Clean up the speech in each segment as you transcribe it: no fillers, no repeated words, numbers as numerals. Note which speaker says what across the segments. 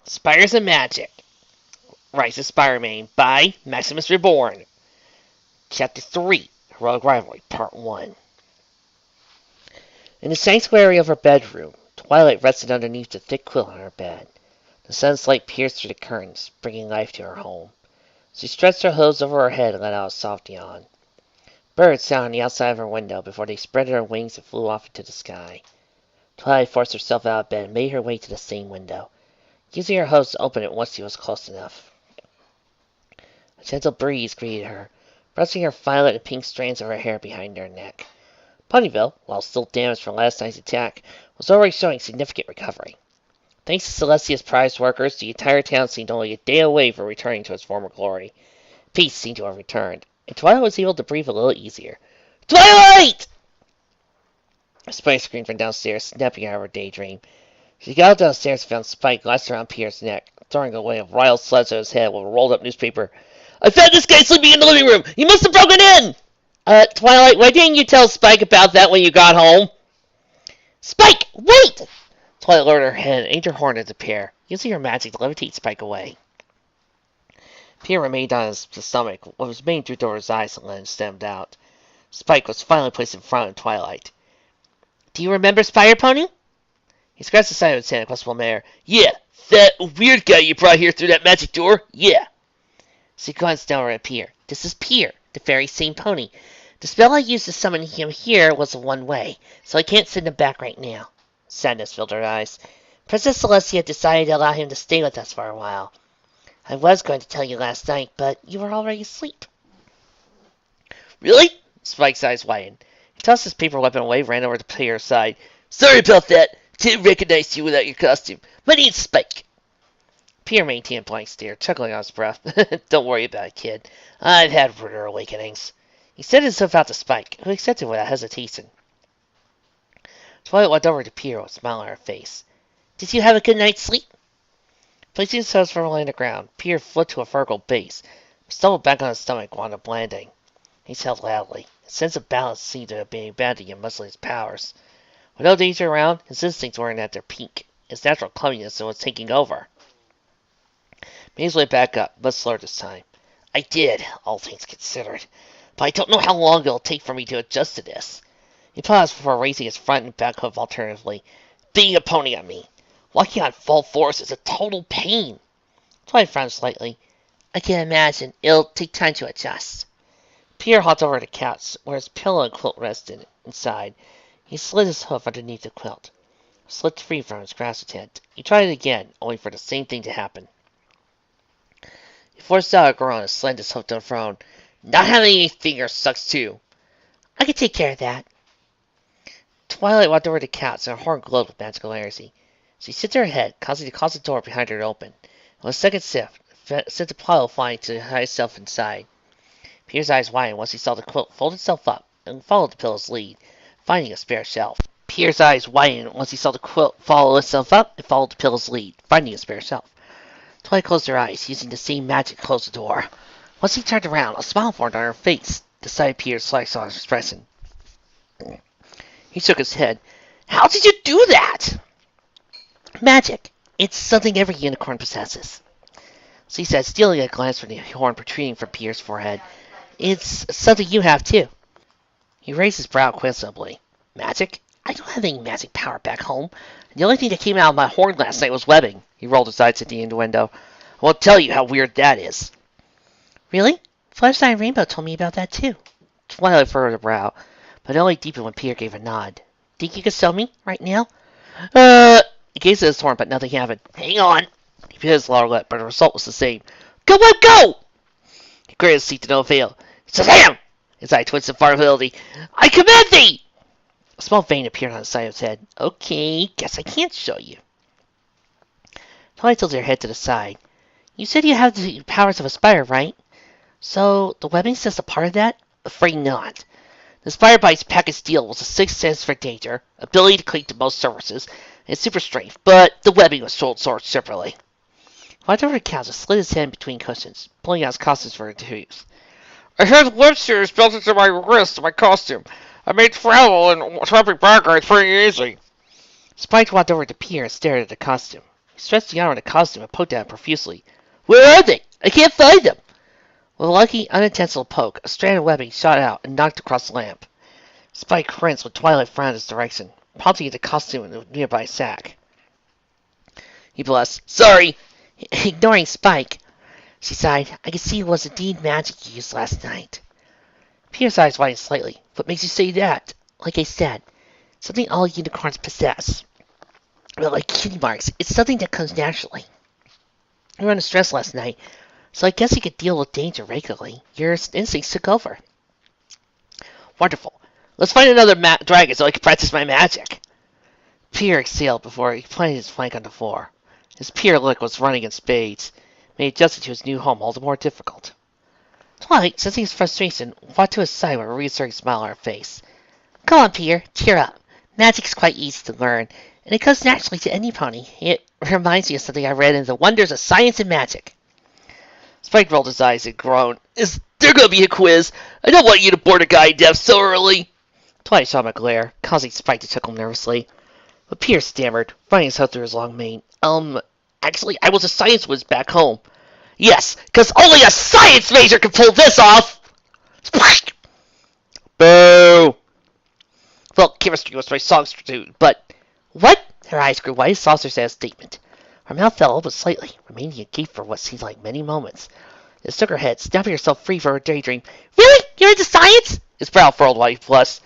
Speaker 1: Spires and Magic. Rise of Spider-Man by Maximus Reborn. Chapter 3. Heroic Rivalry, Part 1. In the sanctuary of her bedroom, Twilight rested underneath the thick quilt on her bed. The sun's light pierced through the curtains, bringing life to her home. She stretched her hooves over her head and let out a soft yawn. Birds sounded on the outside of her window before they spread their wings and flew off into the sky. Twilight forced herself out of bed and made her way to the same window, using her hooves to open it once she was close enough. A gentle breeze greeted her, brushing her violet and pink strands of her hair behind her neck. Ponyville, while still damaged from last night's attack, was already showing significant recovery. Thanks to Celestia's prize workers, the entire town seemed only a day away from returning to its former glory. Peace seemed to have returned, and Twilight was able to breathe a little easier. Twilight! A Spike screamed from downstairs, snapping out of her daydream. She got downstairs and found Spike lashed around Pierre's neck, throwing away a riled sledge at his head with a rolled-up newspaper. I found this guy sleeping in the living room! You must have broken in! Twilight, why didn't you tell Spike about that when you got home? Spike, wait! Twilight lowered her head and aimed her horn at the pair, using her magic to levitate Spike away. Pierre remained on his stomach, with his mane drooped over his eyes and lens stemmed out. Spike was finally placed in front of Twilight. Do you remember Spire Pony? He scratched the side of his hand across the mare. Yeah, that weird guy you brought here through that magic door? Yeah. She glanced down at Pierre. This is Pierre, the very same pony. The spell I used to summon him here was a one-way, so I can't send him back right now. Sadness filled her eyes. Princess Celestia decided to allow him to stay with us for a while. I was going to tell you last night, but you were already asleep. Really? Spike's eyes widened. He tossed his paper weapon away, ran over to Pierre's side. Sorry about that. Didn't recognize you without your costume. My name's Spike. Pierre maintained a blank stare, chuckling on his breath. Don't worry about it, kid. I've had ruder awakenings. He set himself out to Spike, who accepted without hesitation. Twilight walked over to Pierre with a smile on her face. Did you have a good night's sleep? Placing his toes firmly on the ground, Pierre flipped to a vertical base, stumbled back on his stomach while landing. He exhaled loudly. A sense of balance seemed to have been abandoning him, muscling his powers. With no danger around, his instincts weren't at their peak. His natural clumsiness was taking over. Made his way back up, but slower this time. I did, all things considered, but I don't know how long it'll take for me to adjust to this. He paused before raising his front and back hoof alternatively. Being a pony on me. Walking on full force is a total pain. Twilight frowned slightly. I can imagine it'll take time to adjust. Pierre hopped over to the couch, where his pillow and quilt rested. Inside, he slid his hoof underneath the quilt. Slipped free from his grasp tent. He tried it again, only for the same thing to happen. He forced out a groan and slammed his hoof to the throne. Not having any fingers sucks too. I can take care of that. Twilight walked over to the couch, and her horn glowed with magical energy. She shifted her head, causing the door behind her to open. And with a second shift, sent the pillow flying to hide itself inside. Pierre's eyes widened once he saw the quilt fold itself up and followed the pillow's lead, finding a spare shelf. Pierre's eyes widened once he saw the quilt follow itself up and followed the pillow's lead, finding a spare shelf. Twilight closed her eyes, using the same magic to close the door. Once he turned around, a smile formed on her face, decided Pierre's slight expression. He shook his head. How did you do that? Magic. It's something every unicorn possesses. She said, stealing a glance from the horn protruding from Pierre's forehead. It's something you have, too. He raised his brow questionably. Magic? I don't have any magic power back home. The only thing that came out of my horn last night was webbing. He rolled his eyes at the innuendo. I won't tell you how weird that is. Really? Flashlight and Rainbow told me about that, too. Twilight furrowed her brow, but it only deepened when Pierre gave a nod. Think you could sell me, right now? He gazed at his horn, but nothing happened. Hang on. He bit his lower lip, but the result was the same. Go, go, go! He gritted his teeth to no avail. Shazam! His eye twisted fartability. I command thee! A small vein appeared on the side of his head. Okay, guess I can't show you. Twilight tilted her head to the side. You said you have the powers of a spire, right? So, the webbing's just a part of that? Afraid not. The spire bite's package deal was a sixth sense for danger, ability to cling to most surfaces, and super strength, but the webbing was sold separately. He walked over to the couch and slid his head between cushions, pulling out his costumes for the use. I had web shears built into my wrist in my costume. I made travel and swapping backgrounds pretty easy. Spike walked over to Pierre and stared at the costume. He stretched the arm in the costume and poked at him profusely. Where are they? I can't find them! With a lucky, unintentional poke, a strand of webbing shot out and knocked across the lamp. Spike grinned with Twilight frowned in his direction, prompting the costume in the nearby sack. He blushed. Sorry! Ignoring Spike, she sighed. I could see it was indeed magic you used last night. Peter's eyes widened slightly. What makes you say that? Like I said, something all unicorns possess. Well, like cutie marks, it's something that comes naturally. You were under stress last night, so I guess you could deal with danger regularly. Your instincts took over. Wonderful. Let's find another dragon so I can practice my magic. Peter exhaled before he planted his flank on the floor. His Peter look was running in spades, made adjusting to his new home all the more difficult. Twilight, sensing his frustration, walked to his side with a reassuring smile on her face. Come on, Peter, cheer up. Magic's quite easy to learn, and it comes naturally to any pony. It reminds me of something I read in The Wonders of Science and Magic. Spike rolled his eyes and groaned. Is there going to be a quiz? I don't want you to board a guy deaf so early. Twilight saw him a glare, causing Spike to chuckle nervously. But Peter stammered, running his head through his long mane. Actually, I was a science whiz back home. Yes, because only a science major can pull this off! Boo! Well, chemistry was my songster, but... What? Her eyes grew wide as saucers at a statement. Her mouth fell open slightly, remaining agape for what seemed like many moments. It shook her head, snapping herself free from her daydream. Really? You're into science? His brow furrowed while he blushed.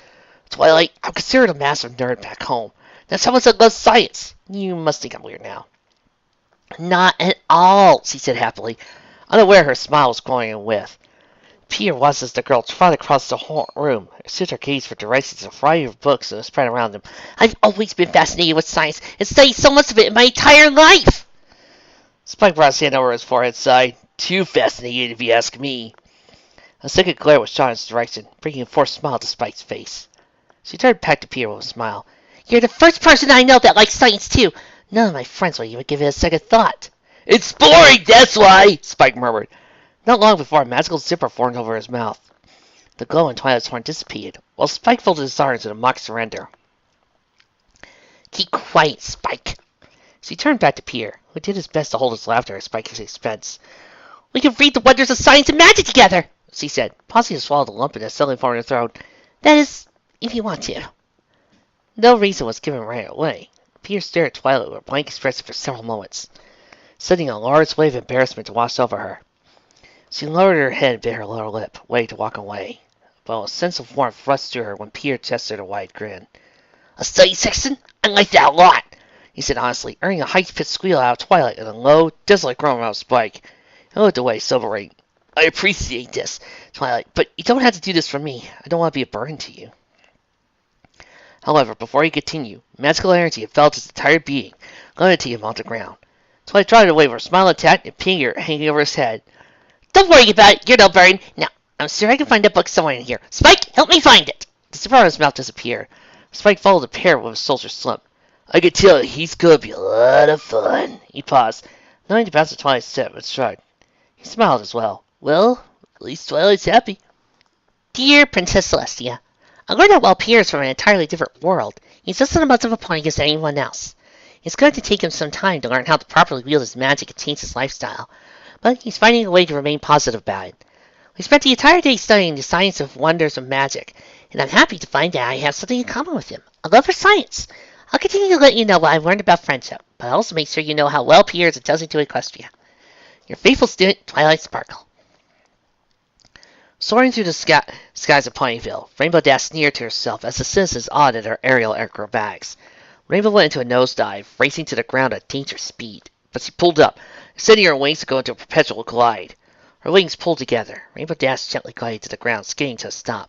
Speaker 1: Twilight, I'm considered a massive nerd back home. That's how much I love science. You must think I'm weird now. Not at all, she said happily, unaware her smile was growing in width. Peter watched as the girl trotted across the whole room, shifted her gaze for directions to a variety of books that were spread around them. I've always been fascinated with science and studied so much of it in my entire life. Spike brought his hand over his forehead, sighed. Too fascinated, if you ask me. A second glare was shot in his direction, bringing a forced smile to Spike's face. She turned back to Peter with a smile. You're the first person I know that likes science, too. None of my friends will even give it a second thought. It's boring, that's why, Spike murmured. Not long before, a magical zipper formed over his mouth. The glow in Twilight's horn dissipated, while Spike folded his arms in a mock surrender. Keep quiet, Spike. She turned back to Peter, who did his best to hold his laughter at Spike's expense. We can read the wonders of science and magic together, she said, pausing to swallow the lump that suddenly formed in her throat. That is, if you want to. No reason was given right away. Peter stared at Twilight with a blank expression for several moments, sending a large wave of embarrassment to wash over her. She lowered her head and bit her lower lip, waiting to walk away, but a sense of warmth rushed through her when Peter gestured a wide grin. A study section? I like that a lot, he said honestly, earning a high-pitched squeal out of Twilight and a low, desolate groan out of Spike. He looked away, sobering. I appreciate this, Twilight, but you don't have to do this for me. I don't want to be a burden to you. However, before he continued, magical energy had felt his entire being, levitating him onto the ground. Twilight trotted away with her smile intact and finger hanging over his head. Don't worry about it, you're no burden. Now, I'm sure I can find a book somewhere in here. Spike, help me find it! The zipper on his mouth disappeared. Spike followed the pair with a soldier slump. I can tell he's gonna be a lot of fun. He paused, knowing to bounce to Twilight's step, but shrugged. He smiled as well. Well, at least Twilight's happy. Dear Princess Celestia, I learned that while Pierre is from an entirely different world, he's just as much of a pony as anyone else. It's going to take him some time to learn how to properly wield his magic and change his lifestyle, but he's finding a way to remain positive about it. We spent the entire day studying the science of wonders of magic, and I'm happy to find that I have something in common with him, a love for science. I'll continue to let you know what I've learned about friendship, but I'll also make sure you know how well Pierre is adjusting to Equestria. Your faithful student, Twilight Sparkle. Soaring through the skies of Ponyville, Rainbow Dash sneered to herself as the citizens awed at her aerial acrobatics. Rainbow went into a nosedive, racing to the ground at dangerous speed, but she pulled up, extending her wings to go into a perpetual glide. Her wings pulled together. Rainbow Dash gently glided to the ground, skidding to a stop.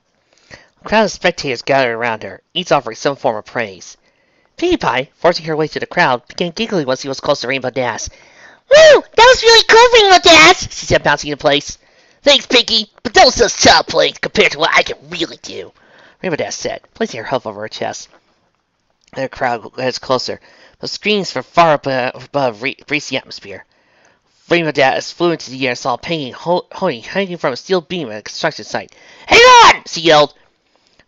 Speaker 1: A crowd of spectators gathered around her, each offering some form of praise. Pinkie Pie, forcing her way through the crowd, began giggling once he was close to Rainbow Dash. Woo! That was really cool, Rainbow Dash! She said, bouncing into place. Thanks, Pinkie, but those just child play compared to what I can really do, Rainbow Dash said, placing her hoof over her chest. The crowd edged closer, but screams from far above breached the atmosphere. Rainbow Dash flew into the air and saw a painting hanging from a steel beam at a construction site. Hang on! She yelled.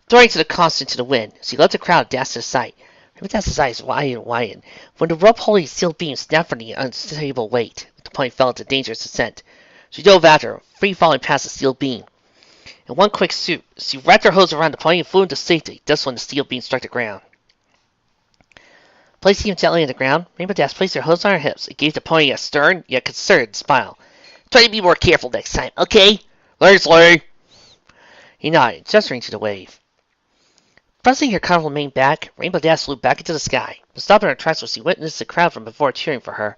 Speaker 1: Throwing to the constant to the wind, she let the crowd dash to the site. Rainbow eyes wide and widened. When the rope-holding steel beam snapped from the unstable weight, the pony fell into dangerous descent. She dove after him, free-falling past the steel beam. In one quick swoop, she wrapped her hose around the pony and flew into safety, just when the steel beam struck the ground. Placing him gently on the ground, Rainbow Dash placed her hose on her hips and gave the pony a stern, yet concerned smile. Try to be more careful next time, okay? Leslie! He nodded, gesturing to the wave. Pressing her colorful mane back, Rainbow Dash flew back into the sky, but stopped in her tracks when she witnessed the crowd from before cheering for her.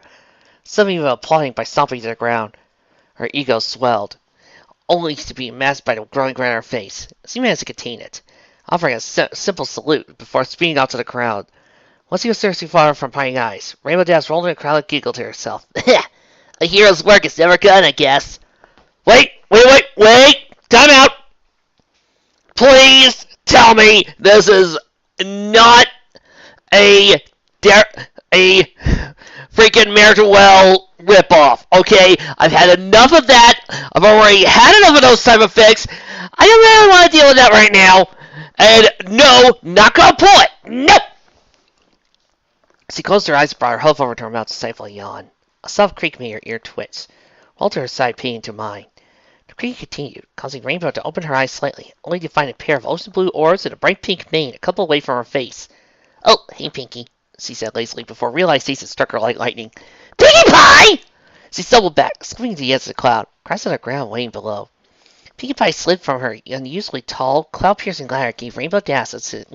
Speaker 1: Some even applauding by stomping to the ground. Her ego swelled, only to be masked by the growing grin on her face. She managed to contain it, offering a simple salute before speeding out to the crowd. Once he was seriously far from prying eyes, Rainbow Dash rolled in a crowd and giggled to herself. A hero's work is never done, I guess. Wait! Time out! Please tell me this is not a freaking Well ripoff, okay? I've had enough of that. I've already had enough of those type of fix. I don't really want to deal with that right now. And no, not gonna pull it. Nope. She closed her eyes and brought her hoof over to her mouth to stifle a yawn. A soft creak made her ear twitch. Rolled to her side, peeing into mine. The creak continued, causing Rainbow to open her eyes slightly, only to find a pair of ocean blue orbs and a bright pink mane a couple away from her face. Oh, hey, Pinkie, she said lazily before realization struck her like lightning. Pinkie Pie! She stumbled back, slipping to the edge of the cloud, crashed on the ground waiting below. Pinkie Pie slid from her unusually tall, cloud-piercing ladder, gave Rainbow Dash a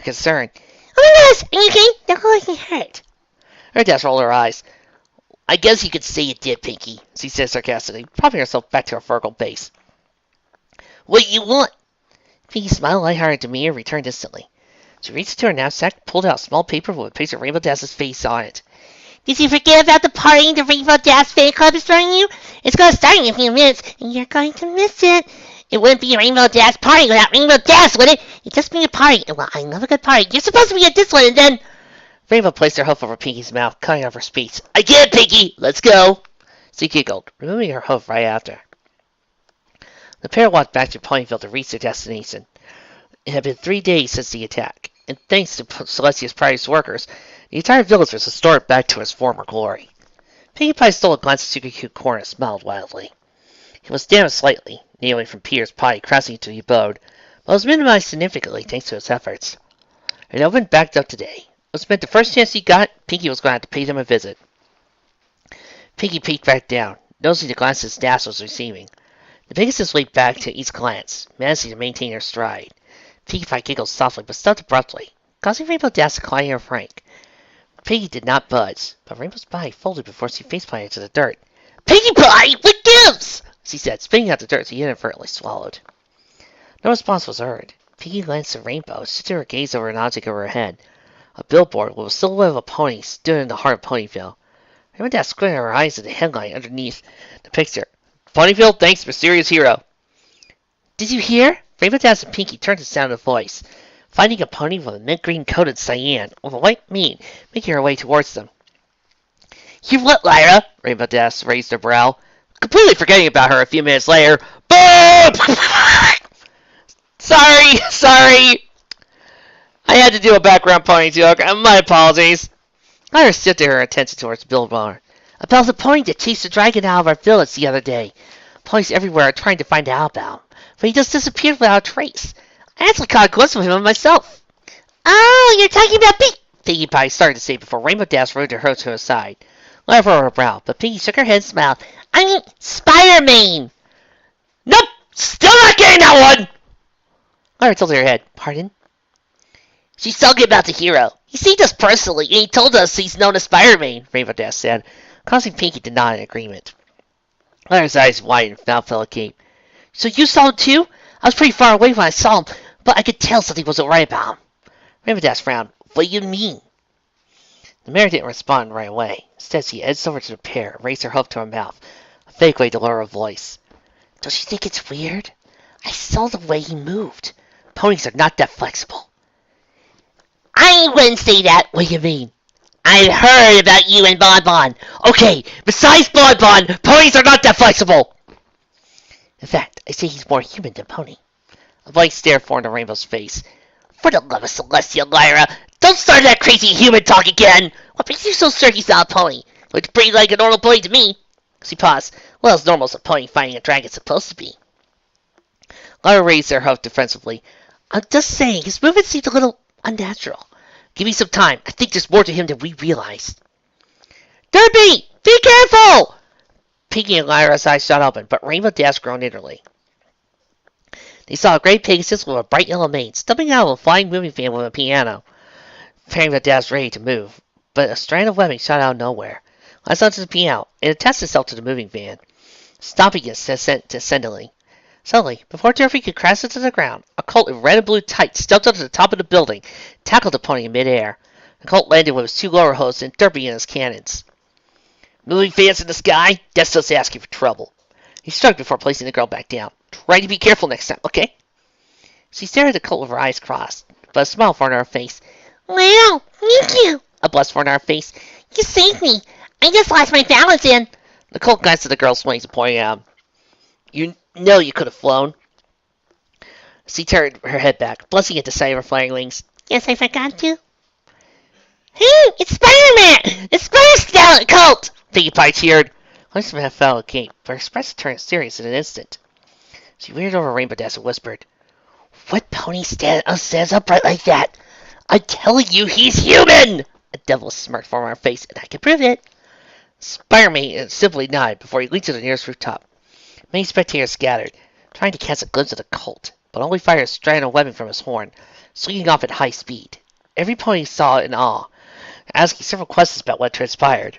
Speaker 1: concern. Oh my gosh, are you okay? Don't look like you hurt. Her Dash rolled her eyes. I guess you could say it did, Pinkie, she said sarcastically, propping herself back to her vertical base. What do you want? Pinkie smiled lighthearted demeanor and returned instantly. She reached into her knapsack, pulled out a small paper with a picture of Rainbow Dash's face on it. Did you forget about the party the Rainbow Dash fan club is throwing you? It's going to start in a few minutes, and you're going to miss it. It wouldn't be a Rainbow Dash party without Rainbow Dash, would it? It'd just be a party, and well, I love a good party. You're supposed to be at this one, and then... Rainbow placed her hoof over Pinkie's mouth, cutting off her speech. I get it, Pinkie! Let's go! She giggled, removing her hoof right after. The pair walked back to Ponyville to reach their destination. It had been 3 days since the attack, and thanks to Celestia's prize workers, the entire village was restored back to its former glory. Pinkie Pie stole a glance at Super Cute Corn and smiled wildly. He was damaged slightly, nailing from Peter's pie crashing into the abode, but was minimized significantly thanks to his efforts. And Elvin backed up today. It was meant the first chance he got, Pinkie was going to have to pay them a visit. Pinkie peeked back down, noticing the glances Dash was receiving. The Pegasus waved back to each glance, managing to maintain her stride. Pinkie Pie giggled softly but stopped abruptly, causing Rainbow Dash to climb her frank. Pinkie did not budge, but Rainbow's body folded before she faceplanted to the dirt. Pinkie Pie, what gives? She said, spitting out the dirt she inadvertently swallowed. No response was heard. Pinkie glanced at Rainbow, shifting her gaze over an object over her head. A billboard with a silhouette of a pony stood in the heart of Ponyville. Rainbow Dash squinted her eyes at the headline underneath the picture. Ponyville thanks mysterious hero. Did you hear? Rainbow Dash and Pinkie turned to the sound of the voice, finding a pony with a mint-green coated cyan with a white mane making her way towards them. Hear what, Lyra? Rainbow Dash raised her brow, completely forgetting about her a few minutes later. Boom! Sorry. I had to do a background pony joke. My apologies. Lyra shifted her attention towards the billboard. About the pony that chased the dragon out of our village the other day. Ponies everywhere are trying to find out about him, but he just disappeared without a trace. I actually caught a glimpse of him myself. Oh, you're talking about Pinkie Pie started to say before Rainbow Dash rode her to her side. Lyra furrowed her brow, but Pinkie shook her head and smiled. I mean, Spider-Man! Nope! Still not getting that one! Lyra tilted her head. Pardon? She's talking about the hero. He seen us personally, and he told us he's known as Spider-Man, Rainbow Dash said, causing Pinkie to nod in agreement. Lyra's eyes widened and mouth fell agape. So you saw him too? I was pretty far away when I saw him, but I could tell something wasn't right about him. Rainbow Dash frowned. What do you mean? The mare didn't respond right away. Instead, she edged over to the pair and raised her hoof to her mouth, a fake way to lower her voice. Don't you think it's weird? I saw the way he moved. Ponies are not that flexible. I wouldn't say that. What do you mean? I've heard about you and Bon Bon. Okay, besides Bon Bon, ponies are not that flexible. In fact, I say he's more human than pony. A blank stare formed on Rainbow's face. For the love of Celestia, Lyra, Don't start that crazy human talk again! What makes you so sure he's not a pony? Looks pretty like a normal pony to me. She paused. Well, as normal as a pony fighting a dragon's supposed to be. Lara raised her hoof defensively. I'm just saying, his movement seemed a little unnatural. Give me some time. I think there's more to him than we realized. Derby! Be careful! Pinky and Lyra's eyes shot open, but Rainbow Dash groaned inwardly. They saw a gray Pegasus with a bright yellow mane stumping out of a flying moving van with a piano. Rainbow Dash ready to move, but a strand of webbing shot out of nowhere. Latched onto the piano, and attached itself to the moving van, stopping it descendingly. Suddenly, before Durfee could crash into the ground, a colt in red and blue tights jumped up to the top of the building, tackled the pony in midair. The colt landed with his two lower hooves and Derpy in his cannons. Moving fans in the sky? That's just asking for trouble. He shrugged before placing the girl back down. Try to be careful next time, okay? She stared at the colt with her eyes crossed, but a smile formed on her face. Wow, thank you! A blush formed on her face. You saved me. I just lost my balance and... The colt glanced at the girl's wings and pointed out. You know you could have flown. She turned her head back, blushing at the sight of her flying wings. Yes, I forgot to. Hey, it's Spider-Man! It's Spider-Skeleton Colt! Pinkie Pie cheered. Huntsman fell a gate, but her expression turned serious in an instant. She leered over Rainbow Dash and whispered, What pony stands upright like that? I'm telling you, he's human! A devilish smirk formed on her face, and I can prove it. Spider-Man simply nodded before he leaped to the nearest rooftop. Many spectators scattered, trying to catch a glimpse of the colt, but only fired a strand of webbing from his horn, swinging off at high speed. Every pony saw it in awe, asking several questions about what transpired.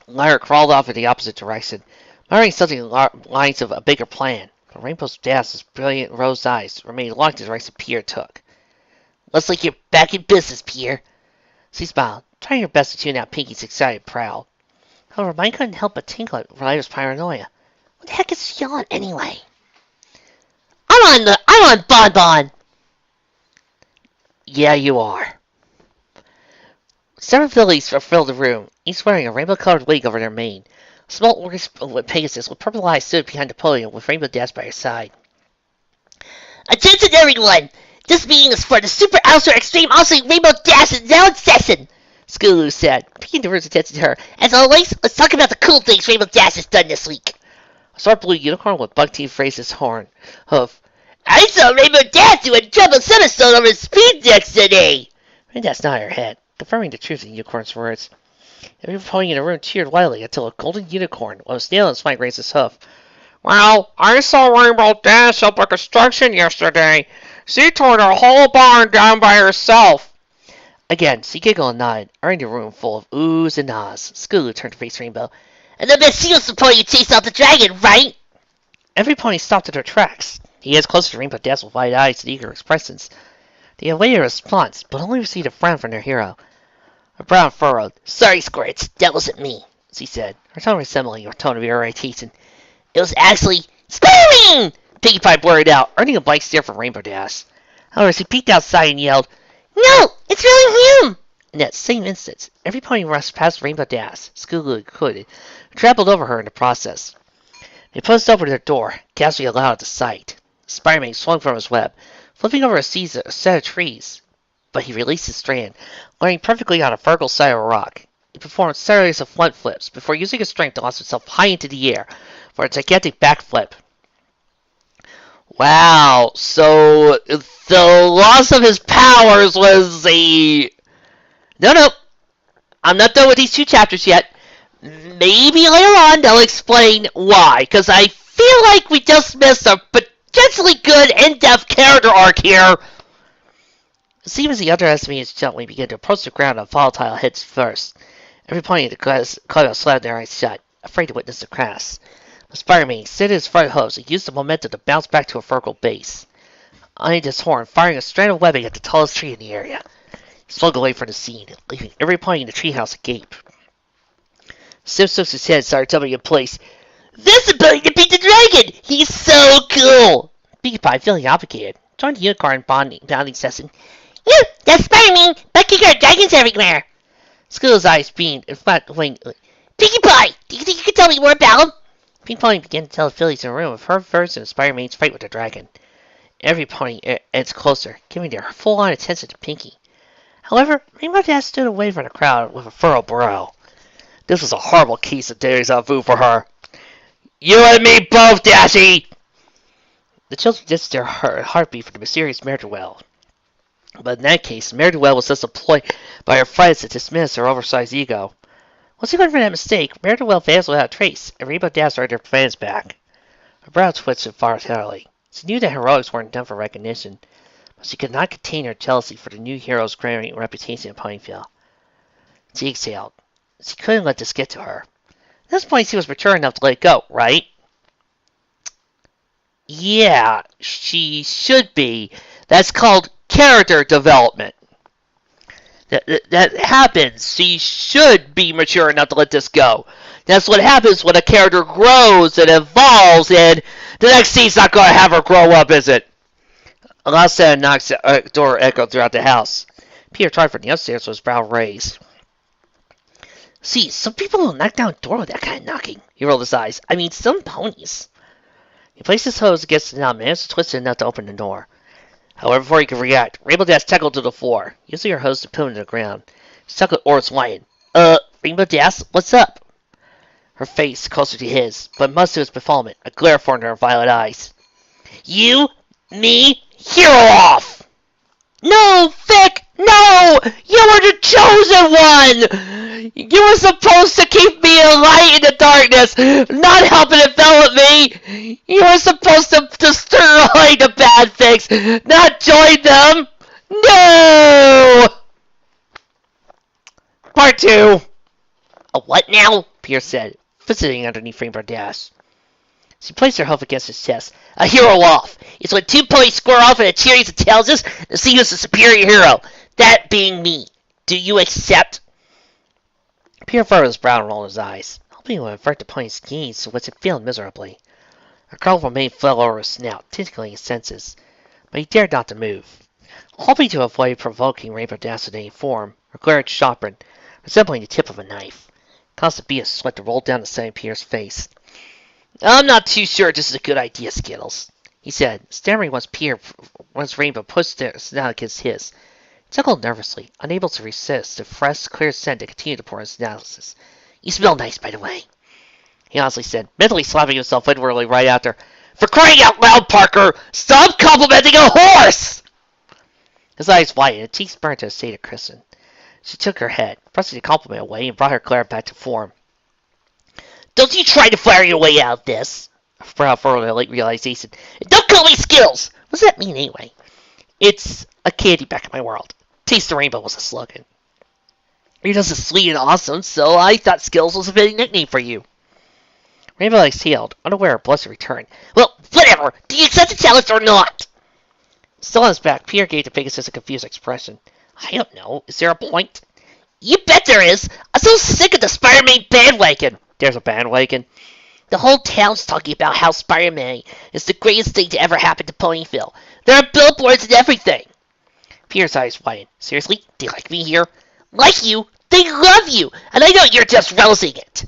Speaker 1: Lyra crawled off in the opposite direction, muttering something along the lines of a bigger plan, but Rainbow Dash's brilliant rose eyes remained locked in the direction Pierre took. Looks like you're back in business, Pierre. She smiled, trying her best to tune out Pinkie's excited prowl. However, mine couldn't help but tinkle at Lyra's paranoia. What the heck is she on anyway? I'm on Bon Bon! Yeah, you are. Several fillies filled the room, each wearing a rainbow-colored wig over their mane. A small orange Pegasus with purple eyes stood behind the podium with Rainbow Dash by her side. Attention everyone! This meeting is for the Super Ultra Extreme Ultra Rainbow Dash is now in session! Scootaloo said, paying the room's attention to her. As always, let's talk about the cool things Rainbow Dash has done this week. A short blue unicorn with bug teeth raised his horn. Hoof. I saw Rainbow Dash do a double somersault over speed decks today! Rainbow Dash nodded her head, confirming the truth in the unicorn's words. Every pony in the room cheered wildly until a golden unicorn, with a snail in its flank, raised his hoof. Well, I saw Rainbow Dash up at construction yesterday. She tore her whole barn down by herself. Again, she giggled and nodded, earning the room full of oohs and ahs. Scootaloo turned to face Rainbow. And I bet she was the pony you chased off the dragon, right? Every pony stopped at their tracks. He edged closer to Rainbow Dash with wide eyes and eager expressions. They awaited a response, but only received a frown from their hero. Her brow furrowed. Sorry, Squirts, that wasn't me, she said, her tone resembling her tone of irritation. It was actually screaming! Pinkie Pie blurted out, earning a blank stare from Rainbow Dash. However, she peeked outside and yelled, No, it's really him! In that same instant, every pony rushed past Rainbow Dash, Scootaloo included, trampled over her in the process. They pushed open their door, gasping aloud at the sight. Spider-Man swung from his web, flipping over a set of trees, but he released his strand, landing perfectly on a vertical side of a rock. He performed series of front flips before using his strength to launch himself high into the air for a gigantic backflip. Wow, so the loss of his powers was a... No, I'm not done with these 2 chapters yet. Maybe later on they'll explain why, because I feel like we just missed a potentially good in-depth character arc here. It seems as he underestimated his gently began to approach the ground on volatile heads first. Every pony in the club slammed their eyes shut, afraid to witness the crash. The Spider-Man extended his front hooves and used the momentum to bounce back to a vertical base, eyeing his horn, firing a strand of webbing at the tallest tree in the area. He slunk away from the scene, leaving every pony in the treehouse agape. Sim shook his head and started jumping in place. This ability to beat the dragon! He's so cool! Pinkie Pie, feeling obligated, joined the unicorn bounding session. You, that's Spider-Man, but kicker dragons everywhere! Scootaloo's eyes beamed and flat winged. Pinkie Pie, do you think you can tell me more about him? Pinkie Pie began to tell the fillies in the room of her version of Spider-Man's fight with the dragon. Every pony edged closer, giving their full-on attention to Pinkie. However, Rainbow Dash stood away from the crowd with a furrowed brow. This was a horrible case of deja vu for her. You and me both, Dashy! The children distanced their heartbeat from the mysterious ne'er-do-well. But in that case, ne'er-do-well was thus employed by her friends to dismiss her oversized ego. Once he learned from that mistake, ne'er-do-well vanished without a trace, and Rainbow Dash started her plans back. Her brow twitched involuntarily. She knew that heroics weren't done for recognition, but she could not contain her jealousy for the new hero's growing reputation in Ponyville. She exhaled. She couldn't let this get to her. At this point, she was mature enough to let it go, right? Yeah, she should be. That's called character development. That happens. She should be mature enough to let this go. That's what happens when a character grows and evolves, and the next scene's not going to have her grow up, is it? A loud sound knocks at the door echoed throughout the house. Peter tried from the upstairs with his brow raised. See, some people will knock down a door with that kind of knocking. He rolled his eyes. I mean, some ponies. He placed his hose against the knob and managed to twist it enough to open the door. However, before he could react, Rainbow Dash tackled to the floor, using her hose to pin him to the ground. She tackled Or's whine. Rainbow Dash, what's up? Her face closer to his, but much to his befuddlement, a glare formed in her violet eyes. You? Me? Hero off! No, Vic! No! You were the chosen one! You were supposed to keep me a light in the darkness, not help it envelop me! You were supposed to destroy the bad things, not join them! No! Part 2. A what now? Pierce said, visiting underneath Rainbow Dash. She placed her hoof against his chest. A hero off. It's when two ponies square off in a series of challenges to see who's the superior hero. That being me. Do you accept? Pierre furrowed his brow and rolled his eyes, hoping it would avert the pony's gaze to which it failed miserably. A colorful mane fell over his snout, tickling his senses, but he dared not to move. Hoping to avoid provoking Rainbow Dash in any form, her glare sharpened, resembling the tip of a knife. Caused a bead of sweat to roll down the side of Pierre's face. I'm not too sure this is a good idea, Skittles, he said, stammering once Rainbow pushed their snout against his. He chuckled nervously, unable to resist the fresh, clear scent that continued to pour his nostrils. You smell nice, by the way, he honestly said, mentally slapping himself inwardly right after. For crying out loud, Parker! Stop complimenting a horse! His eyes widened, and cheeks burned to a state of crimson. She took her head, pressing the compliment away, and brought her glare back to form. Don't you try to fire your way out of this! Her brow furrowed in a late realization. And don't call me Skills! What does that mean, anyway? It's a candy back in my world. Taste the rainbow was a slogan. You're just sweet and awesome, so I thought Skills was a fitting nickname for you. Rainbow exhaled, unaware of Blush's return. Well, whatever! Do you accept the challenge or not? Still on his back, Pierre gave the Pegasus a confused expression. I don't know. Is there a point? You bet there is! I'm so sick of the Spider-Man bandwagon! There's a bandwagon. The whole town's talking about how Spider-Man is the greatest thing to ever happen to Ponyville. There are billboards and everything. Pierre's eyes widened. Seriously? They like me here? Like you? They love you! And I know you're just relishing it!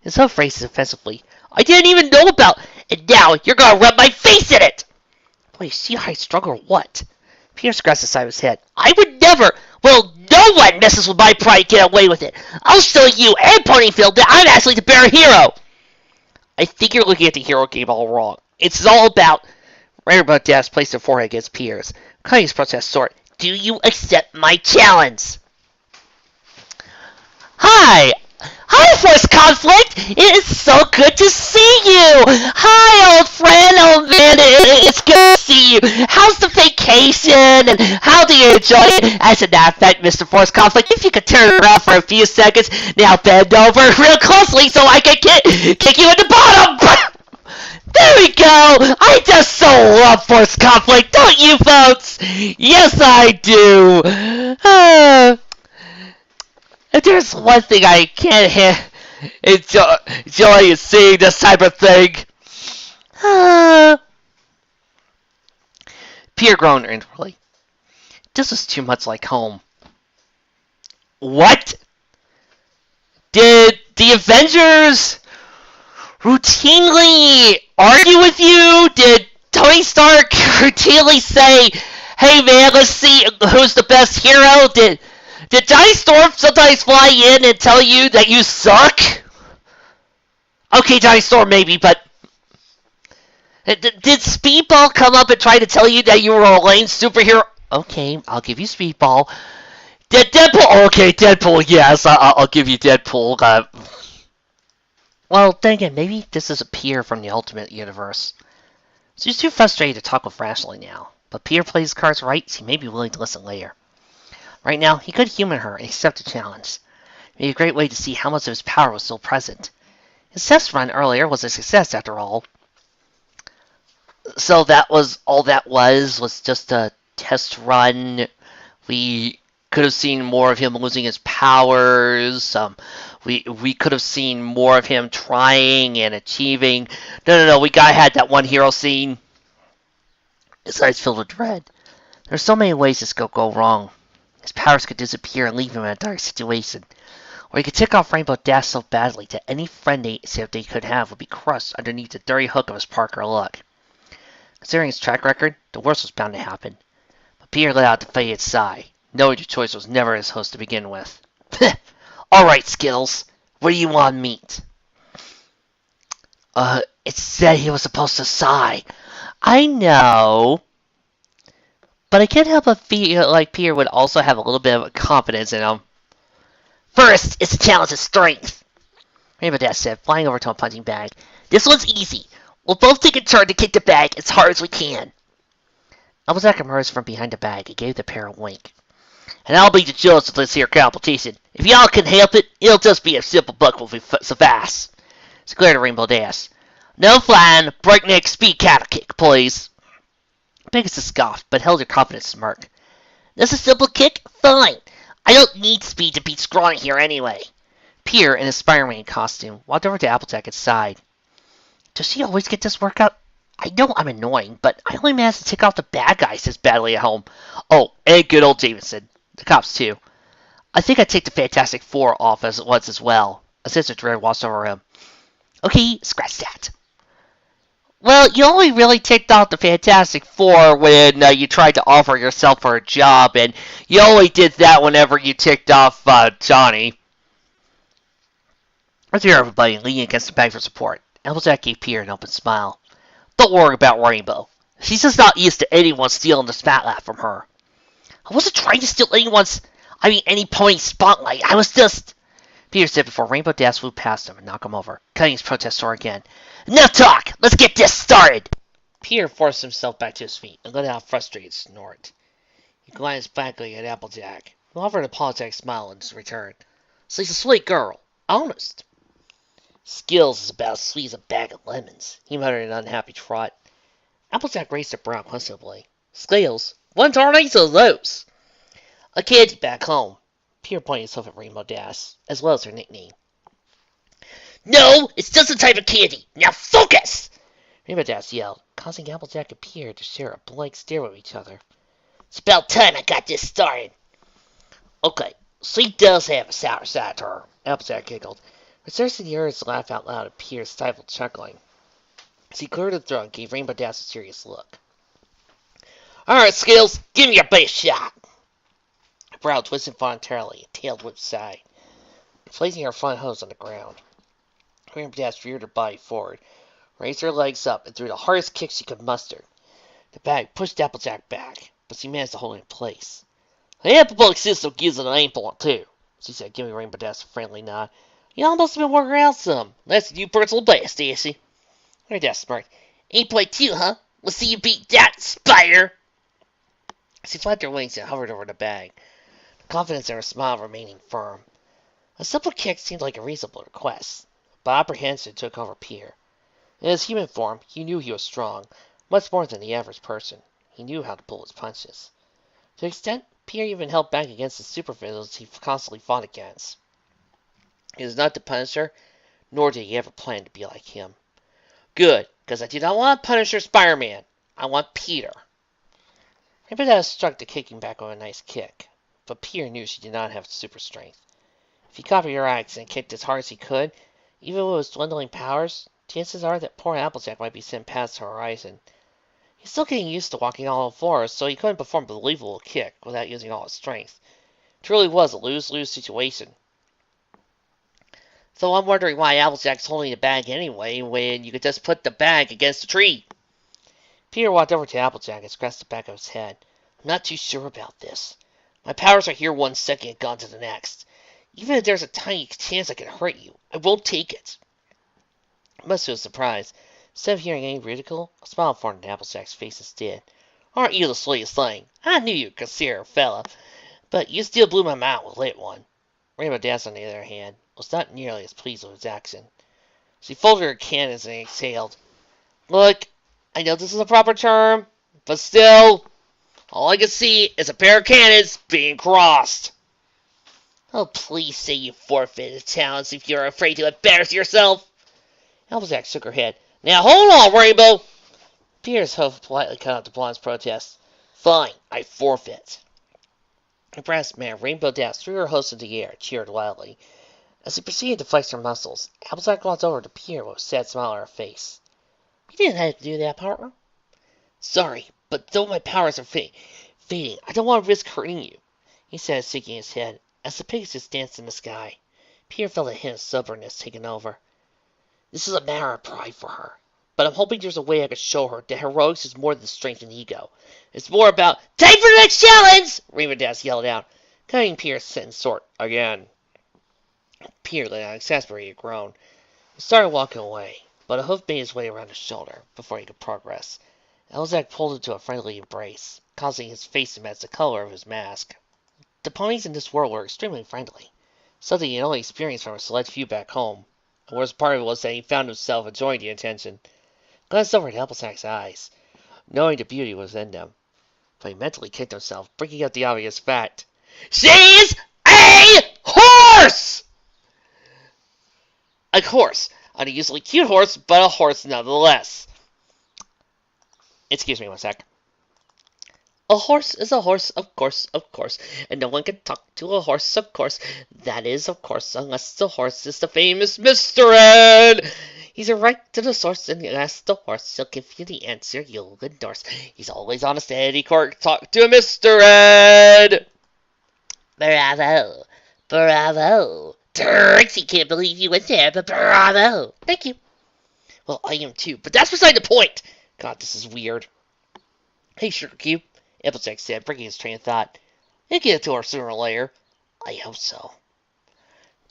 Speaker 1: His whole phrase is offensively. I didn't even know about it, and now you're gonna rub my face in it! Boy, you see how I struggle or what? Pierre scratched the side of his head. I would never! Well, no one messes with my pride and get away with it! I'll show you and Ponyville that I'm actually the better hero! I think you're looking at the hero game all wrong. It's all about... Rainbow Dash placed her forehead against Pierre's, cutting his protest short. Do you accept my challenge? Hi! Hi, Force Conflict! It is so good to see you! Hi, old friend! Oh, man, it's good to see you! How's the vacation? And how do you enjoy it? As a matter of fact, Mr. Force Conflict, if you could turn around for a few seconds, now bend over real closely so I can kick you in the bottom! There we go! I just so love Force Conflict, don't you, folks? Yes, I do! If there's one thing I can't enjoy is seeing this type of thing. Pierre groaned inwardly. This is too much like home. What? Did the Avengers routinely argue with you? Did Tony Stark routinely say, hey man, let's see who's the best hero? Did Did Johnny Storm sometimes fly in and tell you that you suck? Okay, Johnny Storm, maybe, but did Speedball come up and try to tell you that you were a lame superhero? Okay, I'll give you Speedball. Deadpool? Okay, Deadpool, yes, I'll give you Deadpool. Well, then again, maybe this is a Peter from the Ultimate Universe. She's too frustrated to talk with rationally now, but Peter plays his cards right, so he may be willing to listen later. Right now, he could humor her and accept the challenge. It would be a great way to see how much of his power was still present. His test run earlier was a success, after all. So that was all that was just a test run. We could have seen more of him losing his powers. We could have seen more of him trying and achieving. No. We had that one hero scene. His eyes filled with dread. There's so many ways this could go wrong. His powers could disappear and leave him in a dark situation. Or he could tick off Rainbow Dash so badly that any friend they could have would be crushed underneath the dirty hook of his Parker luck. Considering his track record, the worst was bound to happen. But Peter let out a defeated sigh, knowing the choice was never his host to begin with. Alright, Skittles. What do you want to meet? It said he was supposed to sigh. I know. But I can't help but feel like Peter would also have a little bit of confidence in him. First, it's a challenge of strength, Rainbow Dash said, flying over to a punching bag. This one's easy. We'll both take a turn to kick the bag as hard as we can. Applejack emerged from behind the bag and gave the pair a wink. And I'll be the judge of this here competition. If y'all can help it, it'll just be a simple buck will suffice. She glared at Rainbow Dash. No flying, breakneck speed cattle kick, please. Pegasus scoffed, but held her confident smirk. This a simple kick? Fine. I don't need speed to beat Scrawny here anyway. Peter, in his Spider-Man costume, walked over to Applejack and sighed. Does she always get this workout? I know I'm annoying, but I only managed to tick off the bad guys this badly at home. Oh, and good old Jameson. The cops, too. I think I'd take the Fantastic Four off as once as well. A sense of dread washed over him. Okay, scratch that. Well, you only really ticked off the Fantastic Four when you tried to offer yourself for a job, and you only did that whenever you ticked off Johnny. Let's hear everybody leaning against the bag for support. Applejack gave Peter an open smile. Don't worry about Rainbow. She's just not used to anyone stealing the spotlight from her. I wasn't trying to steal any pony's spotlight. I was just... Peter said before Rainbow Dash flew past him and knocked him over, cutting his protest sword again. Enough talk! Let's get this started! Peter forced himself back to his feet and let out a frustrated snort. He glanced back at Applejack, who offered an apologetic smile in his return. She's a sweet girl. Honest. Skills is about as sweet as a bag of lemons, he muttered in an unhappy trot. Applejack raised her brow questionably. Scales? What darnings are those? A candy back home. Peter pointed himself at Rainbow Dash, as well as her nickname. No, it's just a type of candy. Now focus! Rainbow Dash yelled, causing Applejack and Peter to share a blank stare with each other. It's about time I got this started. Okay, she does have a sour side to her, Applejack giggled. But Cersei the Earth laughed out loud at Peter's stifled chuckling. She cleared her throat and gave Rainbow Dash a serious look. Alright, Skills, give me your best shot. Her brow twisted voluntarily, and tailed whipped aside, placing her front hose on the ground. Rainbow Dash reared her body forward, raised her legs up, and threw the hardest kick she could muster. The bag pushed Applejack back, but she managed to hold it in place. The anabolic system gives it an aim point, too, she said, giving Rainbow Dash a friendly nod. You almost have been working out some. That's your personal best, Daisy. Rainbow Dash smirked. Aim point 2, huh? We'll see you beat that, Spider! She flapped her wings and hovered over the bag, the confidence in her smile remaining firm. A simple kick seemed like a reasonable request, but apprehension took over Peter. In his human form, he knew he was strong, much more than the average person. He knew how to pull his punches. To an extent, Peter even held back against the supervillains he constantly fought against. He was not the Punisher, nor did he ever plan to be like him. Good, because I do not want Punisher Spider-Man. I want Peter. Rainbow Dash struck the kicking back with a nice kick, but Peter knew she did not have super strength. If he copied her acts and kicked as hard as he could, even with his dwindling powers, chances are that poor Applejack might be sent past the horizon. He's still getting used to walking on all fours, so he couldn't perform a believable kick without using all his strength. Truly was a lose-lose situation. So I'm wondering why Applejack's holding the bag anyway, when you could just put the bag against the tree. Peter walked over to Applejack and scratched the back of his head. I'm not too sure about this. My powers are here 1 second and gone to the next. Even if there's a tiny chance I can hurt you, I won't take it. Much to his surprise, instead of hearing any ridicule, a smile formed on Applejack's face instead. Aren't you the sweetest thing? I knew you'd consider a fella, but you still blew my mind with lit one. Rainbow Dash, on the other hand, was not nearly as pleased with his action. She folded her cannons and exhaled. Look, I know this is a proper term, but still, all I can see is a pair of cannons being crossed. Oh, please say you forfeited talents if you're afraid to embarrass yourself. Applejack shook her head. Now hold on, Rainbow. Peter's hoof politely cut out the blonde's protest. Fine, I forfeit. Impressed man, Rainbow Dash threw her host into the air, cheered wildly. As he proceeded to flex her muscles, Applejack walked over to Peter with a sad smile on her face. You didn't have to do that, partner. Sorry, but though my powers are fading, I don't want to risk hurting you, he said, shaking his head, as the Pegasus danced in the sky. Peter felt a hint of stubbornness taking over. This is a matter of pride for her, but I'm hoping there's a way I can show her that heroics is more than strength and ego. It's more about time for the next challenge! Rainbow Dash yelled out, cutting Peter's sentence short again. Peter let out an exasperated groan. He started walking away, but a hoof made his way around his shoulder before he could progress. Applejack pulled him to a friendly embrace, causing his face to match the color of his mask. The ponies in this world were extremely friendly, something he only experienced from a select few back home. The worst part of it was that he found himself enjoying the attention. Glanced over at Applejack's eyes, knowing the beauty was in them, but he mentally kicked himself, bringing up the obvious fact. She's a horse! A horse. An unusually cute horse, but a horse nonetheless. Excuse me 1 sec. A horse is a horse, of course, and no one can talk to a horse, of course. That is, of course, unless the horse is the famous Mr. Ed. He's a right to the source, and ask the horse, he'll give you the answer you'll endorse. He's always on a steady course, talk to Mr. Ed. Bravo, bravo. Trixie can't believe you went there, but bravo. Thank you. Well, I am too, but that's beside the point. God, this is weird. Hey, Sugar Cube, Applejack said, breaking his train of thought. You'll get it to her sooner or later. I hope so.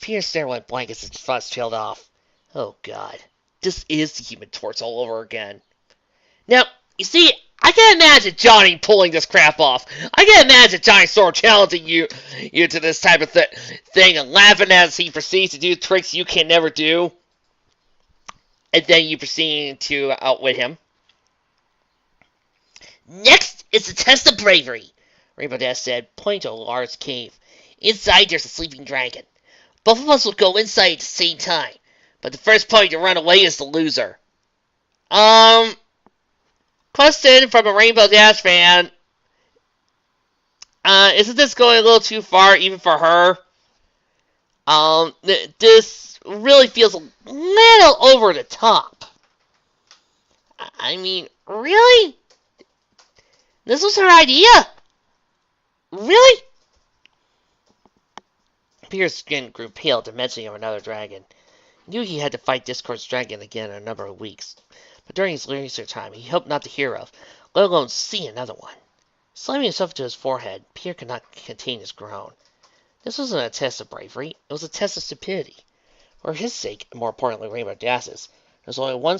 Speaker 1: Peter's stare went blank as his thoughts trailed off. Oh, God. This is the Human Torch all over again. Now, you see, I can imagine Johnny pulling this crap off. I can imagine Johnny sort of challenging you to this type of thing and laughing as he proceeds to do tricks you can never do. And then you proceed to outwit him. Next is the test of bravery, Rainbow Dash said, pointing to a large cave. Inside there's a sleeping dragon. Both of us will go inside at the same time, but the first party to run away is the loser. Question from a Rainbow Dash fan. Isn't this going a little too far even for her? This really feels a little over the top. I mean, really? This was her idea? Really? Peter's skin grew pale at the mention of another dragon. He knew he had to fight Discord's dragon again in a number of weeks, but during his leisure time he hoped not to hear of, let alone see another one. Slamming himself to his forehead, Peter could not contain his groan. This wasn't a test of bravery, it was a test of stupidity. For his sake, and more importantly Rainbow Dash's, there was only one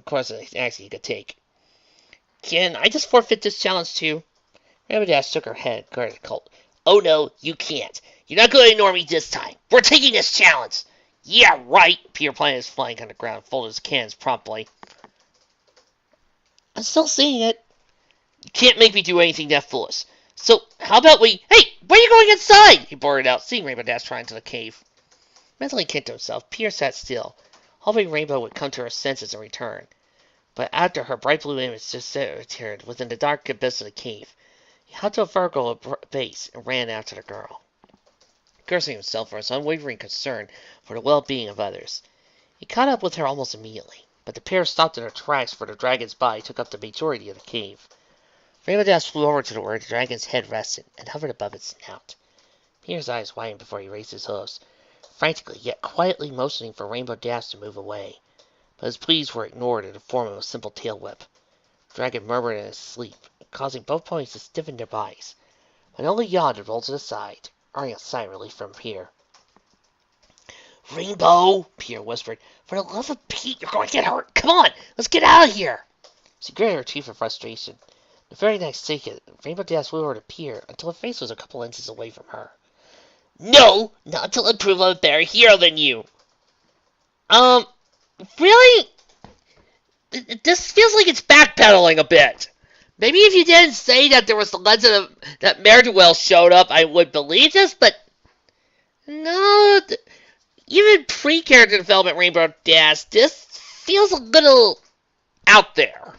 Speaker 1: course of action he could take. Can I just forfeit this challenge too? Rainbow Dash shook her head and guarded the Colt. Oh no, you can't. You're not going to ignore me this time. We're taking this challenge. Yeah, right. Peter planted his flank on the ground and folded his cannons promptly. I'm still seeing it. You can't make me do anything that foolish. So, how about we... Hey, where are you going inside? He blurted out, seeing Rainbow Dash try into the cave. Mentally kicked himself, Peter sat still, hoping Rainbow would come to her senses and return. But after her bright blue image disappeared within the dark abyss of the cave, he hopped to a vertical base and ran after the girl, cursing himself for his unwavering concern for the well-being of others. He caught up with her almost immediately, but the pair stopped in their tracks, for the dragon's body took up the majority of the cave. Rainbow Dash flew over to where the dragon's head rested and hovered above its snout. Peter's eyes widened before he raised his hooves, frantically yet quietly motioning for Rainbow Dash to move away. But his pleas were ignored in the form of a simple tail whip. The dragon murmured in his sleep, causing both ponies to stiffen their bodies, but only yawned and rolled to the side, earning a sigh of relief from Peter. "Rainbow," Peter whispered, "for the love of Pete, you're going to get hurt. Come on, let's get out of here." She gritted her teeth in frustration. The very next second, Rainbow Dash flew over to Peter until her face was a couple inches away from her. "No, not until I prove I'm a better hero than you." Really? This feels like it's backpedaling a bit. Maybe if you didn't say that there was the legend of that Mare-duel showed up, I would believe this, but no, even pre-character development Rainbow Dash, this feels a little out there.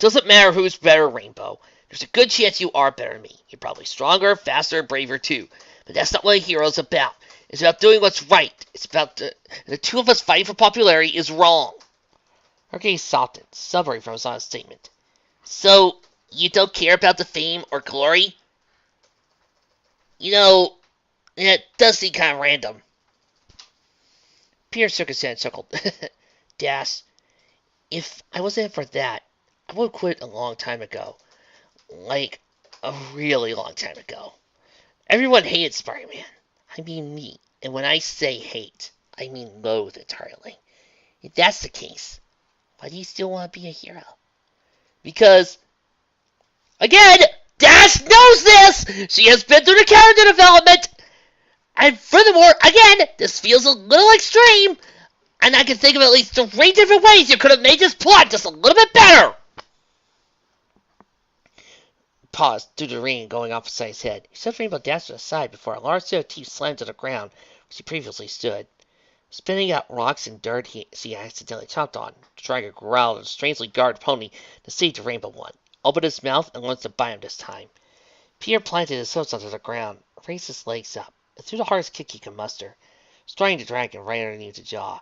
Speaker 1: Doesn't matter who's better, Rainbow. There's a good chance you are better than me. You're probably stronger, faster, braver too. But that's not what a hero's about. It's about doing what's right. It's about the two of us fighting for popularity is wrong. Her gaze softened, sobering from his honest statement. So, you don't care about the fame or glory? You know, it does seem kind of random. Peter shook his head and chuckled. Dash, if I wasn't in for that, I would have quit a long time ago. Like, a really long time ago. Everyone hated Spider-Man. I mean me. And when I say hate, I mean loathe entirely. If that's the case, why do you still want to be a hero? Because, again, Dash knows this! She has been through the character development! And furthermore, again, this feels a little extreme, and I can think of at least 3 different ways you could have made this plot just a little bit better! Paused due to the ring going off beside his head. He shoved Rainbow Dash to the side before a large set of teeth slammed to the ground where she previously stood. Spinning out rocks and dirt she accidentally chopped on, the dragon growled at a strangely guarded pony to seize the Rainbow one, opened his mouth and launched to bite him this time. Peter planted his hooves onto the ground, raised his legs up, and threw the hardest kick he could muster, striking the dragon right underneath the jaw.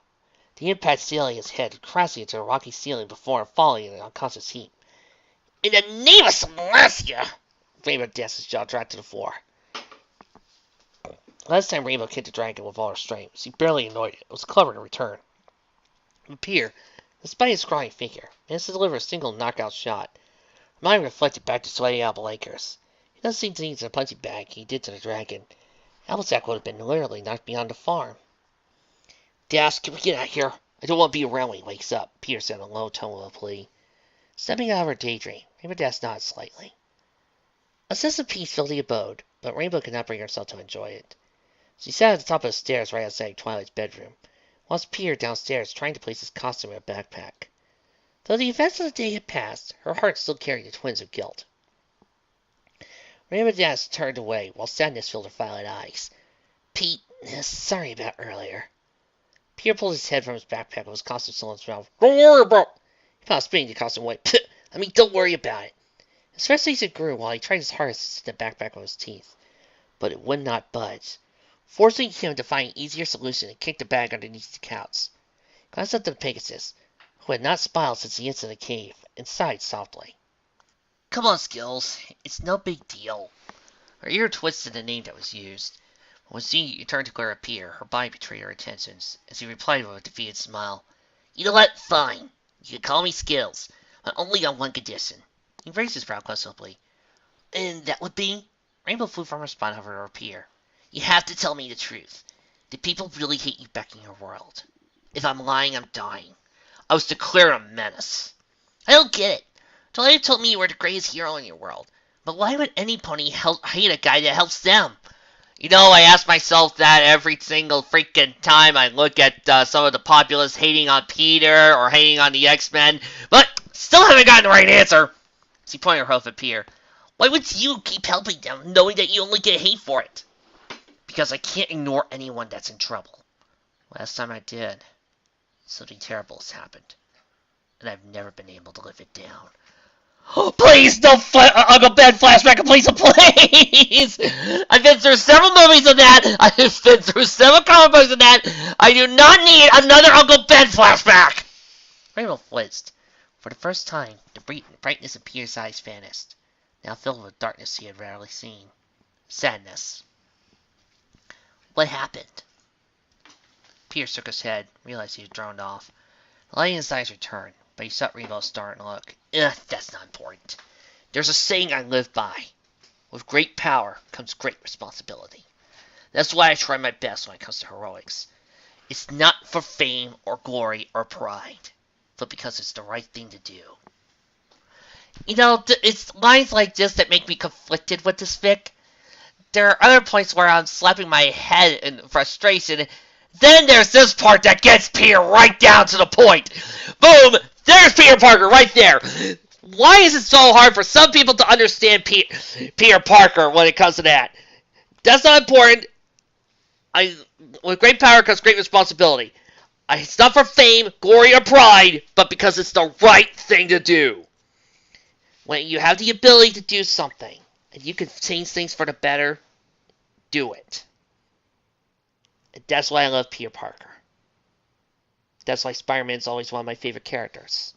Speaker 1: The impact sailing his head, crashing into the rocky ceiling before falling in an unconscious heap. In the name of Celestia! Rainbow Dash's jaw dropped to the floor. Last time Rainbow kicked the dragon with all her strength, she barely annoyed it. It was clever in return. But Peter, despite his scrawny figure, managed to deliver a single knockout shot. Her mind reflected back to sweaty Apple Acres. He doesn't seem to need the punching bag he did to the dragon. Applejack would have been literally knocked beyond the farm. Dash, can we get out of here? I don't want to be around when he wakes up, Peter said in a low tone of a plea. Stepping out of her daydream, Rainbow Dash nodded slightly. A sense of peace filled the abode, but Rainbow could not bring herself to enjoy it. She sat at the top of the stairs right outside Twilight's bedroom, whilst Peter downstairs trying to place his costume in a backpack. Though the events of the day had passed, her heart still carried the twinge of guilt. Rainbow Dash turned away, while sadness filled her violet eyes. Pete, sorry about earlier. Peter pulled his head from his backpack with his costume still in his mouth. Don't worry about it. He paused, spinning the costume away. I mean, don't worry about it. His frustration grew while he tried his hardest to sit the backpack with his teeth, but it would not budge, forcing him to find an easier solution and kick the bag underneath the couch. He glanced up to the Pegasus, who had not smiled since the incident in the cave, and sighed softly. Come on, Skills. It's no big deal. Her ear twisted the name that was used. When she turned to glare at Peter, her body betrayed her intentions, as he replied with a defeated smile. You know what? Fine. You can call me Skills, but only on one condition. He raised his brow questionably. And that would be? Rainbow flew from her spine over to her Peter. You have to tell me the truth. Did people really hate you back in your world? If I'm lying, I'm dying. I was declared a menace. I don't get it. Twilight told me you were the greatest hero in your world. But why would any pony hate a guy that helps them? You know, I ask myself that every single freaking time I look at some of the populace hating on Peter or hating on the X-Men, but still haven't gotten the right answer. She pointed her hoof at Peter. Why would you keep helping them, knowing that you only get hate for it? Because I can't ignore anyone that's in trouble. Last time I did, something terrible has happened, and I've never been able to live it down. Oh, please, no Uncle Ben flashback, please. I've been through several movies of that. I've been through several comic books of that. I do not need another Uncle Ben flashback. Rainbow flinched. For the first time, the brightness in Peter's eyes vanished, now filled with darkness he had rarely seen. Sadness. What happened? Peter shook his head, realized he had droned off. The light in his eyes returned, but he saw Rainbow start and look. Ugh, that's not important. There's a saying I live by. With great power comes great responsibility. That's why I try my best when it comes to heroics. It's not for fame or glory or pride, but because it's the right thing to do. You know, it's lines like this that make me conflicted with this fic. There are other points where I'm slapping my head in frustration. Then there's this part that gets Peter right down to the point. Boom! There's Peter Parker right there. Why is it so hard for some people to understand Peter Parker when it comes to that? That's not important. With great power comes great responsibility. It's not for fame, glory, or pride, but because it's the right thing to do. When you have the ability to do something, and you can change things for the better, do it. And that's why I love Peter Parker. That's why Spider-Man's always one of my favorite characters.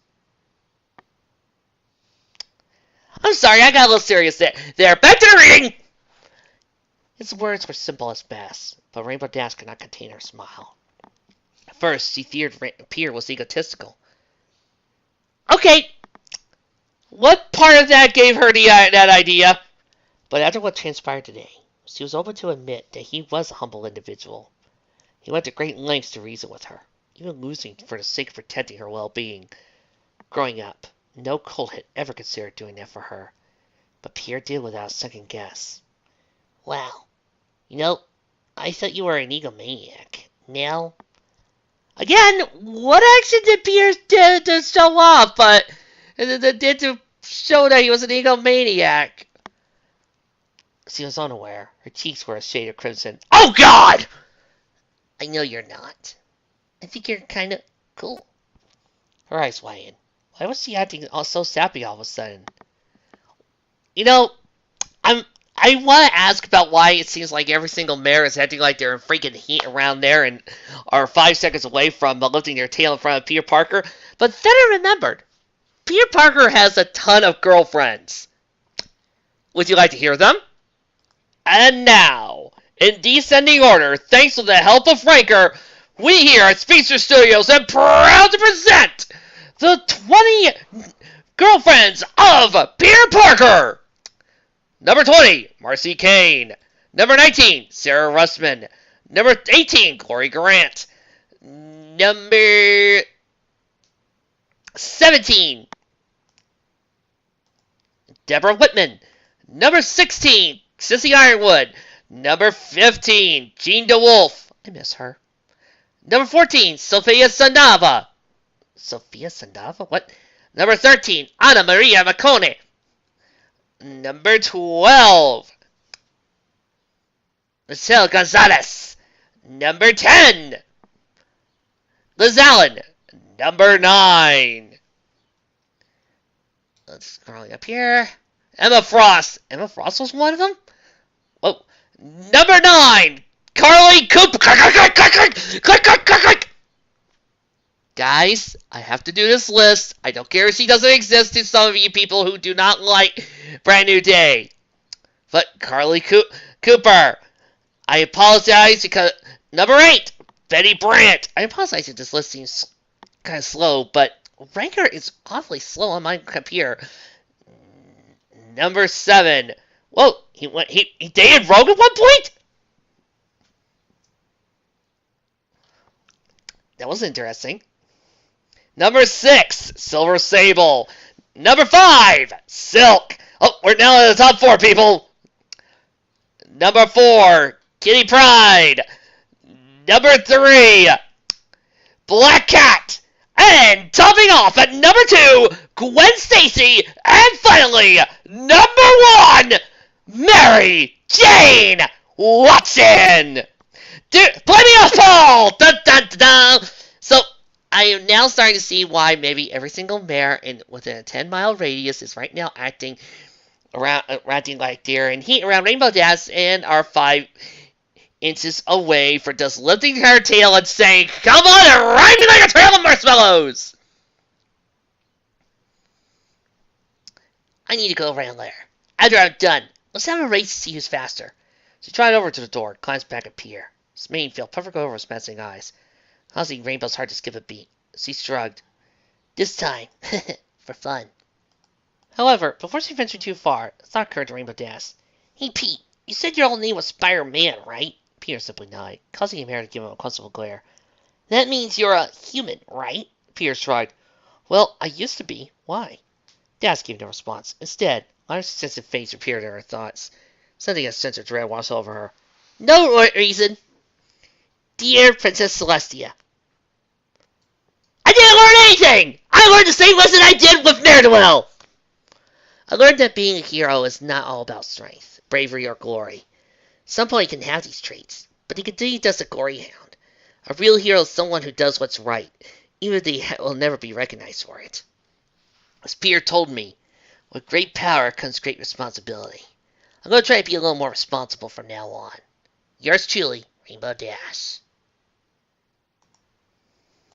Speaker 1: I'm sorry, I got a little serious there. Back to the reading! His words were simple as best, but Rainbow Dash could not contain her smile. At first, she feared Peter was egotistical. Okay, what part of that gave her that idea? But after what transpired today, she was open to admit that he was a humble individual. He went to great lengths to reason with her, even losing for the sake of protecting her well-being. Growing up, no cult had ever considered doing that for her, but Pierre did without a second guess. Wow, you know, I thought you were an egomaniac. Now, again, what action did Pierre do to show off, but did to show that he was an egomaniac? She was unaware. Her cheeks were a shade of crimson. Oh, God! I know you're not. I think you're kind of cool. Her eyes widened. Why was she acting so sappy all of a sudden? You know, I want to ask about why it seems like every single mayor is acting like they're in freaking heat around there and are 5 seconds away from lifting their tail in front of Peter Parker. But then I remembered, Peter Parker has a ton of girlfriends. Would you like to hear them? And now, in descending order, thanks to the help of Franker, we here at Speedster Studios are proud to present the 20 girlfriends of Peter Parker. Number 20, Marcy Kane. Number 19, Sarah Russman. Number 18, Glory Grant. Number 17, Deborah Whitman. Number 16, Sissy Ironwood. Number 15, Jean DeWolf. I miss her. Number 14, Sophia Sandava. Sophia Sandava? What? Number 13, Ana Maria Macone. Number 12, Michelle Gonzalez. Number 10, Liz Allen. Number 9. Let's scroll up here. Emma Frost. Emma Frost was one of them? Whoa. Number 9, Carly Cooper. Guys, I have to do this list. I don't care if she doesn't exist to some of you people who do not like Brand New Day. But Carly Cooper. I apologize because... Number 8, Betty Brant. I apologize if this list seems kind of slow, but Ranker is awfully slow on my computer. Number 7. Whoa, he dated Rogue at one point? That was interesting. Number 6, Silver Sable. Number 5, Silk. Oh, we're now in the top 4, people. Number 4, Kitty Pryde. Number 3, Black Cat. And topping off at number 2, Gwen Stacy. And finally, number 1, Mary Jane Watson. Play me off, Paul! Dun, dun, dun, dun. So, I am now starting to see why maybe every single mayor within a 10-mile radius is right now acting like they're in heat around Rainbow Dash and are 5 inches away for just lifting her tail and saying, "Come on and ride me like a trail of marshmallows!" I need to go around there. After I'm done, let's have a race to see who's faster. She trotted over to the door, glanced back at Pierre. His mane fell perfectly over his menacing eyes, causing Rainbow's heart to skip a beat. She shrugged. This time, for fun. However, before she ventured too far, a thought occurred to Rainbow to ask, Hey Pete, you said your old name was Spider-Man, right? Pierre simply nodded, causing Pierre to give him a quizzical glare. That means you're a human, right? Pierre shrugged. Well, I used to be. Why? Dash gave no response. Instead, Lana's sensitive face appeared in her thoughts, sending a sense of dread wash over her. No reason. Dear Princess Celestia. I didn't learn anything! I learned the same lesson I did with Ne'er-do-well! I learned that being a hero is not all about strength, bravery, or glory. Somebody can have these traits, but he continues as a glory hound. A real hero is someone who does what's right, even if they will never be recognized for it. As Pierre told me, with great power comes great responsibility. I'm going to try to be a little more responsible from now on. Yours truly, Rainbow Dash.